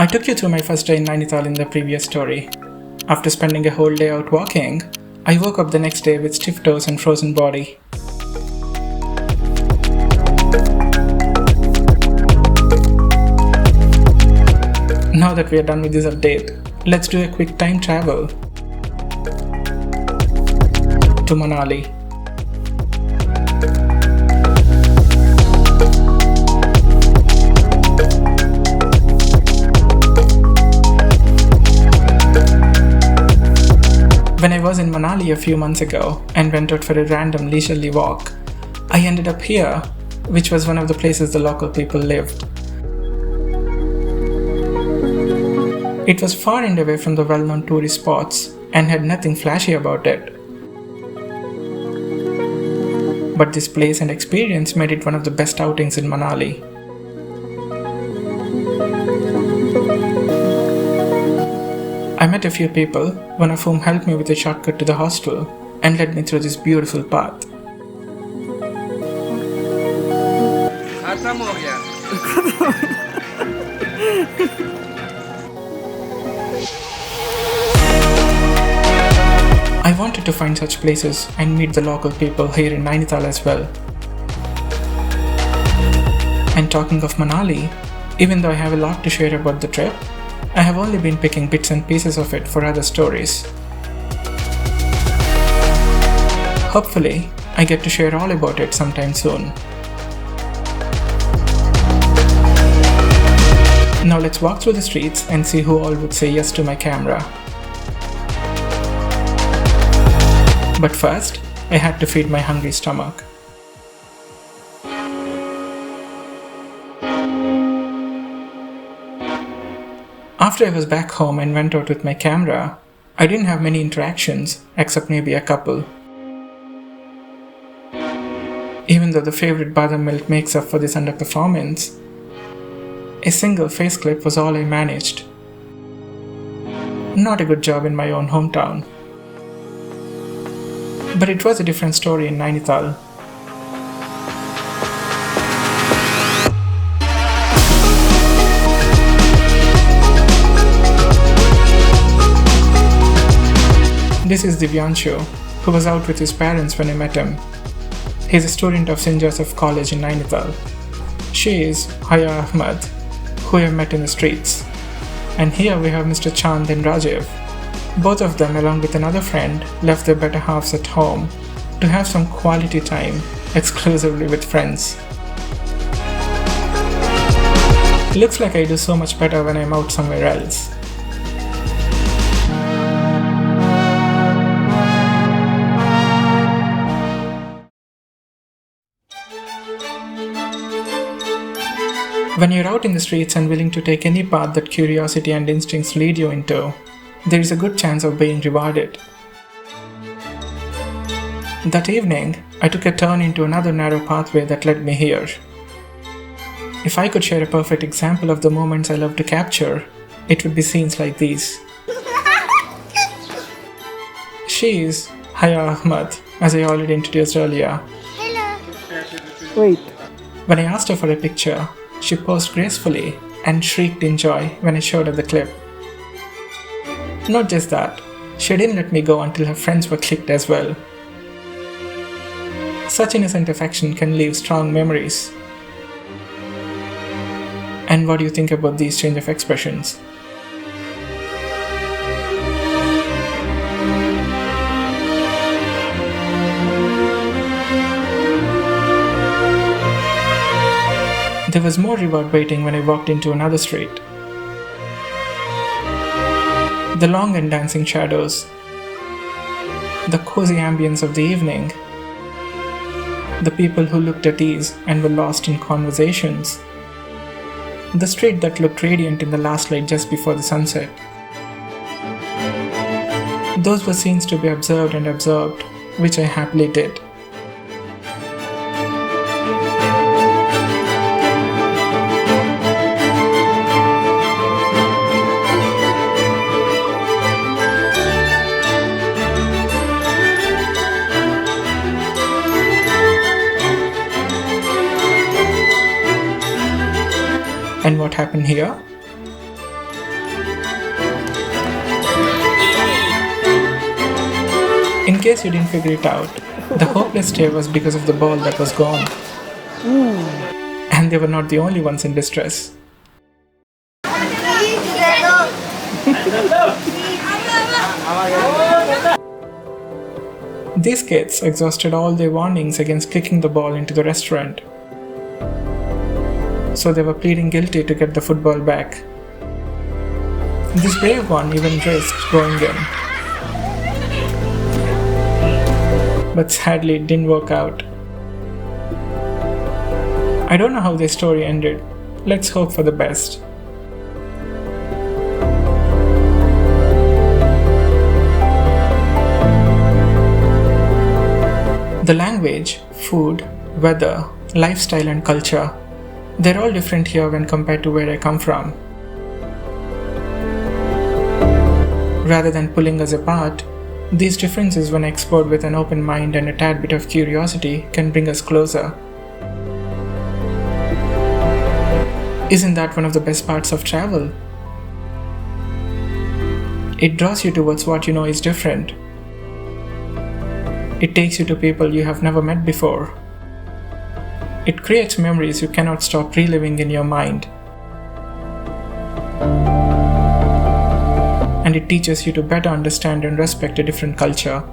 took you through my first day in Nainital in the previous story. After spending a whole day out walking, I woke up the next day with stiff toes and frozen body. Now that we are done with this update, let's do a quick time travel to Manali. When I was in Manali a few months ago and went out for a random leisurely walk, I ended up here, which was one of the places the local people lived. It was far and away from the well-known tourist spots and had nothing flashy about it. But this place and experience made it one of the best outings in Manali. I met a few people, one of whom helped me with a shortcut to the hostel and led me through this beautiful path. I wanted to find such places and meet the local people here in Nainital as well. And talking of Manali, even though I have a lot to share about the trip, I have only been picking bits and pieces of it for other stories. Hopefully, I get to share all about it sometime soon. Now let's walk through the streets and see who all would say yes to my camera. But first, I had to feed my hungry stomach. After I was back home and went out with my camera, I didn't have many interactions except maybe a couple. Even though the favorite badam milk makes up for this underperformance, a single face clip was all I managed. Not a good job in my own hometown. But it was a different story in Nainital. This is Divyanshu, who was out with his parents when I met him. He's a student of St. Joseph College in Nainital. She is Aiyo Ahmed, who I have met in the streets. And here we have Mr. Chand and Rajiv. Both of them, along with another friend, left their better halves at home to have some quality time exclusively with friends. Looks like I do so much better when I'm out somewhere else. When you're out in the streets and willing to take any path that curiosity and instincts lead you into, there is a good chance of being rewarded. That evening, I took a turn into another narrow pathway that led me here. If I could share a perfect example of the moments I love to capture, it would be scenes like these. She is Aiyo Ahmed, as I already introduced earlier. Hello. Wait. When I asked her for a picture, she posed gracefully and shrieked in joy when I showed her the clip. Not just that, she didn't let me go until her friends were clicked as well. Such innocent affection can leave strong memories. And what do you think about these change of expressions? There was more reward waiting when I walked into another street. The long and dancing shadows, the cozy ambience of the evening, the people who looked at ease and were lost in conversations, the street that looked radiant in the last light just before the sunset. Those were scenes to be observed and absorbed, which I happily did. And what happened here? In case you didn't figure it out, the hopeless stare was because of the ball that was gone. And they were not the only ones in distress. These kids exhausted all their warnings against kicking the ball into the restaurant. So they were pleading guilty to get the football back. This brave one even risked going in. But sadly it didn't work out. I don't know how their story ended. Let's hope for the best. The language, food, weather, lifestyle and culture, they're all different here when compared to where I come from. Rather than pulling us apart, these differences when explored with an open mind and a tad bit of curiosity can bring us closer. Isn't that one of the best parts of travel? It draws you towards what you know is different. It takes you to people you have never met before. It creates memories you cannot stop reliving in your mind. And it teaches you to better understand and respect a different culture.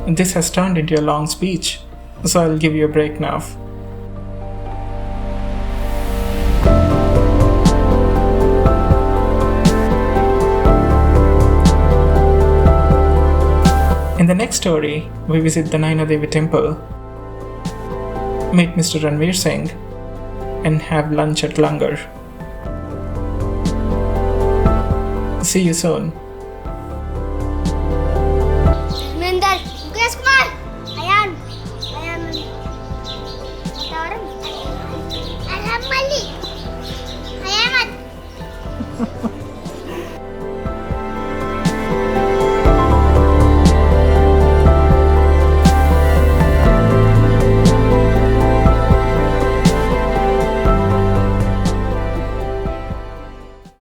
This has turned into a long speech, so I'll give you a break now. In the next story, we visit the Nainital temple, meet Mr. Ranveer Singh, and have lunch at Langar. See you soon.